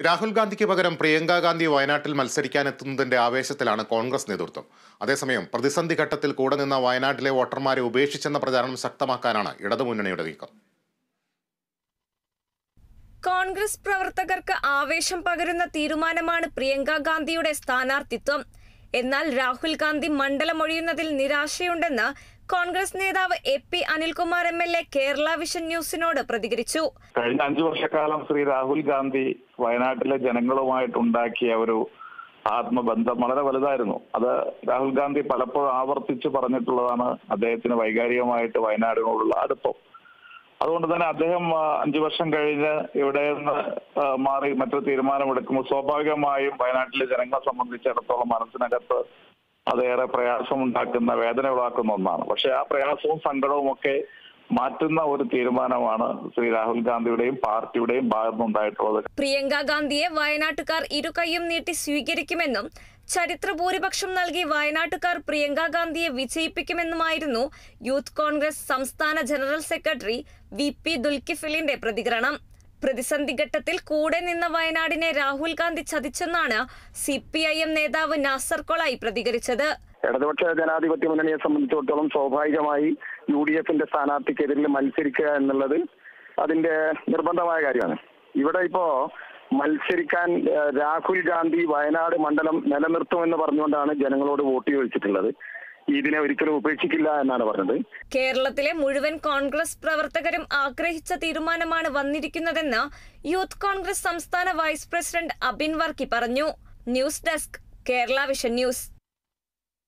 രാഹുൽ ഗാന്ധിക്ക് പകരം പ്രിയങ്ക ഗാന്ധി വയനാട്ടിൽ മത്സരിക്കാനെത്തുന്നതിന്റെ ആവേശത്തിലാണ് കോൺഗ്രസ് നേതൃത്വം. അതേസമയം പ്രതിസന്ധി ഘട്ടത്തിൽ കൂടെ നിന്ന വയനാട്ടിലെ വോട്ടർമാരെ ഉപേക്ഷിച്ചെന്ന പ്രചാരണം ശക്തമാക്കാനാണ് ഇടതുമുന്നണിയുടെ നീക്കം. കോൺഗ്രസ് പ്രവർത്തകർക്ക് ആവേശം പകരുന്ന തീരുമാനമാണ് പ്രിയങ്ക ഗാന്ധിയുടെ സ്ഥാനാർത്ഥിത്വം. എന്നാൽ രാഹുൽ ഗാന്ധി മണ്ഡലമൊഴിയുന്നതിൽ നിരാശയുണ്ടെന്ന് കോൺഗ്രസ് നേതാവ് എ.പി. അനിൽകുമാർ എം.എൽ.എ. കേരള വിഷൻ ന്യൂസിനോട് പ്രതികരിച്ചു. കഴിഞ്ഞ 5 വർഷക്കാലം ശ്രീ രാഹുൽ ഗാന്ധി വയനാട്ടിലെ ജനങ്ങളുമായിട്ടുണ്ടാക്കിയ ഒരു ആത്മബന്ധം വളരെ വലുതായിരുന്നു. അത് രാഹുൽ ഗാന്ധി പലപ്പോഴും ആവർത്തിച്ച് പറഞ്ഞിട്ടുള്ളതാണ് അദ്ദേഹത്തിന് വൈകാരികമായിട്ട് വയനാടിനോടുള്ള അടുപ്പം. അതുകൊണ്ട് തന്നെ അദ്ദേഹം 5 വർഷം കഴിഞ്ഞ് ഇവിടെ നിന്ന് മാറി മറ്റൊരു തീരുമാനമെടുക്കുമ്പോൾ സ്വാഭാവികമായും വയനാട്ടിലെ ജനങ്ങളെ സംബന്ധിച്ചിടത്തോളം മനസ്സിനകത്ത് അതേറെ പ്രയാസമുണ്ടാക്കുന്ന, വേദന ഉളവാക്കുന്ന ഒന്നാണ്. പക്ഷെ ആ പ്രയാസവും സങ്കടവും ഒക്കെ മാറ്റുന്ന ഒരു തീരുമാനമാണ് ശ്രീ രാഹുൽ ഗാന്ധിയുടെയും പാർട്ടിയുടെയും ഭാഗത്തുനിന്നുണ്ടായിട്ടുള്ളത്. പ്രിയങ്ക ഗാന്ധിയെ വയനാട്ടുകാർ ഇരുകൈയും നീട്ടി സ്വീകരിക്കുമെന്നും ചരിത്ര ഭൂരിപക്ഷം നൽകി വയനാട്ടുകാർ പ്രിയങ്ക ഗാന്ധിയെ വിജയിപ്പിക്കുമെന്നുമായിരുന്നു യൂത്ത് കോൺഗ്രസ് സംസ്ഥാന ജനറൽ സെക്രട്ടറി വി.പി. ദുൽകിഫിലിന്റെ പ്രതികരണം. പ്രതിസന്ധി ഘട്ടത്തിൽ കൂടെ നിന്ന വയനാടിനെ രാഹുൽ ഗാന്ധി ചതിച്ചെന്നാണ് CPIM നേതാവ് നാസർ കൊളായി പ്രതികരിച്ചത്. ഇടതുപക്ഷ ജനാധിപത്യ മുന്നണിയെ സംബന്ധിച്ചിടത്തോളം സ്വാഭാവികമായി UDFന്റെ സ്ഥാനാർത്ഥിക്കെതിരെ മത്സരിക്കുക എന്നുള്ളത് അതിന്റെ നിർബന്ധമായ കാര്യമാണ്. ഇവിടെ ഇപ്പോ മത്സരിക്കാൻ രാഹുൽ ഗാന്ധി വയനാട് മണ്ഡലം നിലനിർത്തുമെന്ന് പറഞ്ഞുകൊണ്ടാണ് ജനങ്ങളോട് വോട്ട് ചോദിച്ചിട്ടുള്ളത്. ഇതിനെ ഒരിക്കലും ഉപേക്ഷിക്കില്ല എന്നാണ് പറഞ്ഞത്. കേരളത്തിലെ മുഴുവൻ കോൺഗ്രസ് പ്രവർത്തകരും ആഗ്രഹിച്ച തീരുമാനമാണ് വന്നിരിക്കുന്നതെന്ന് യൂത്ത് കോൺഗ്രസ് സംസ്ഥാന വൈസ് പ്രസിഡന്റ് അബിൻ വർക്കി പറഞ്ഞു. News desk, Kerala vision news.